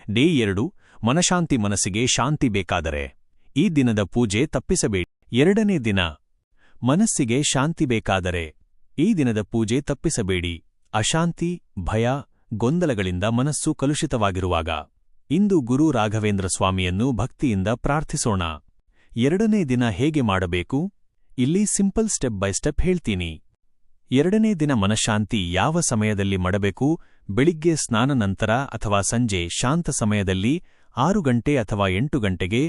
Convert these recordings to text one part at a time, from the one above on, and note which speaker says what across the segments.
Speaker 1: Day 2 ಮನಶಾಂತಿ. ಮನಸ್ಸಿಗೆ ಶಾಂತಿ ಬೇಕಾದರೆ ಈ ದಿನದ ಪೂಜೆ ತಪ್ಪಿಸಬೇಡಿ. 2ನೇ ದಿನ ಮನಸ್ಸಿಗೆ ಶಾಂತಿ ಬೇಕಾದರೆ ಈ ದಿನದ ಪೂಜೆ ತಪ್ಪಿಸಬೇಡಿ. ಅಶಾಂತಿ, ಭಯ, ಗೊಂದಲಗಳಿಂದ ಮನಸ್ಸು ಕಲುಷಿತವಾಗಿರುವಾಗ ಇಂದು ಗುರು ರಾಘವೇಂದ್ರ ಸ್ವಾಮಿಯನ್ನು ಭಕ್ತಿಯಿಂದ ಪ್ರಾರ್ಥಿಸೋಣ. 2ನೇ ದಿನ ಹೇಗೆ ಮಾಡಬೇಕು? ಇಲ್ಲಿ ಸಿಂಪಲ್ ಸ್ಟೆಪ್ ಬೈ ಸ್ಟೆಪ್ ಹೇಳ್ತೀನಿ. 2ನೇ ದಿನ ಮನಃಶಾಂತಿ ಯಾವ ಸಮಯದಲ್ಲಿ ಮಾಡಬೇಕು? ಬೆಳಿಗ್ಗೆ ಸ್ನಾನ ನಂತರ ಅಥವಾ ಸಂಜೆ ಶಾಂತ ಸಮಯದಲ್ಲಿ 6 ಗಂಟೆ ಅಥವಾ 8 ಗಂಟೆಗೆ.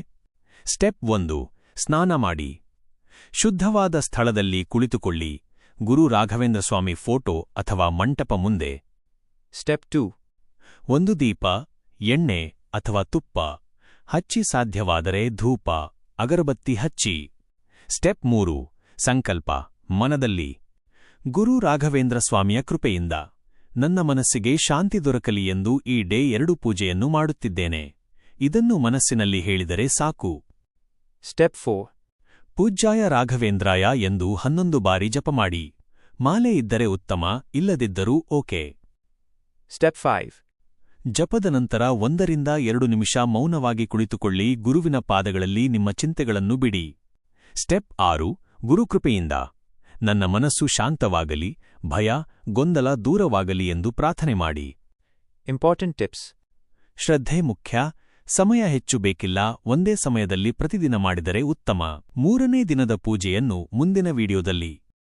Speaker 1: ಸ್ಟೆಪ್ 1 ಸ್ನಾನ ಮಾಡಿ. ಶುದ್ಧವಾದ ಸ್ಥಳದಲ್ಲಿ ಕುಳಿತುಕೊಳ್ಳಿ. ಗುರು ರಾಘವೇಂದ್ರ ಸ್ವಾಮಿ ಫೋಟೋ ಅಥವಾ ಮಂಟಪ ಮುಂದೆ.
Speaker 2: ಸ್ಟೆಪ್ 2
Speaker 1: ಒಂದು ದೀಪ, ಎಣ್ಣೆ ಅಥವಾ ತುಪ್ಪ ಹಚ್ಚಿ, ಸಾಧ್ಯವಾದರೆ ಧೂಪ, ಅಗರಬತ್ತಿ ಹಚ್ಚಿ. ಸ್ಟೆಪ್ 3 ಸಂಕಲ್ಪ ಮನದಲ್ಲಿ. ಗುರು ರಾಘವೇಂದ್ರ ಸ್ವಾಮಿಯ ಕೃಪೆಯಿಂದ ನನ್ನ ಮನಸ್ಸಿಗೆ ಶಾಂತಿ ದೊರಕಲಿ ಎಂದು ಈ ಡೇ 2 ಪೂಜೆಯನ್ನು ಮಾಡುತ್ತಿದ್ದೇನೆ. ಇದನ್ನು ಮನಸ್ಸಿನಲ್ಲಿ ಹೇಳಿದರೆ ಸಾಕು.
Speaker 2: ಸ್ಟೆಪ್ 4
Speaker 1: ಪೂಜ್ಯಾಯ ರಾಘವೇಂದ್ರಾಯ ಎಂದು 11 ಬಾರಿ ಜಪಮಾಡಿ. ಮಾಲೆ ಇದ್ದರೆ ಉತ್ತಮ, ಇಲ್ಲದಿದ್ದರೂ ಓಕೆ.
Speaker 2: ಸ್ಟೆಪ್ 5
Speaker 1: ಜಪದ ನಂತರ 1 ರಿಂದ 2 ನಿಮಿಷ ಮೌನವಾಗಿ ಕುಳಿತುಕೊಳ್ಳಿ. ಗುರುವಿನ ಪಾದಗಳಲ್ಲಿ ನಿಮ್ಮ ಚಿಂತೆಗಳನ್ನು ಬಿಡಿ. ಸ್ಟೆಪ್ 6 ಗುರುಕೃಪೆಯಿಂದ ನನ್ನ ಮನಸ್ಸು ಶಾಂತವಾಗಲಿ, ಭಯ, ಗೊಂದಲ ದೂರವಾಗಲಿ ಎಂದು ಪ್ರಾರ್ಥನೆ ಮಾಡಿ.
Speaker 2: Important tips.
Speaker 1: ಶ್ರದ್ಧೆ ಮುಖ್ಯ. ಸಮಯ ಹೆಚ್ಚು ಬೇಕಿಲ್ಲ. ಒಂದೇ ಸಮಯದಲ್ಲಿ ಪ್ರತಿದಿನ ಮಾಡಿದರೆ ಉತ್ತಮ. 3ನೇ ದಿನದ ಪೂಜೆಯನ್ನು ಮುಂದಿನ ವಿಡಿಯೋದಲ್ಲಿ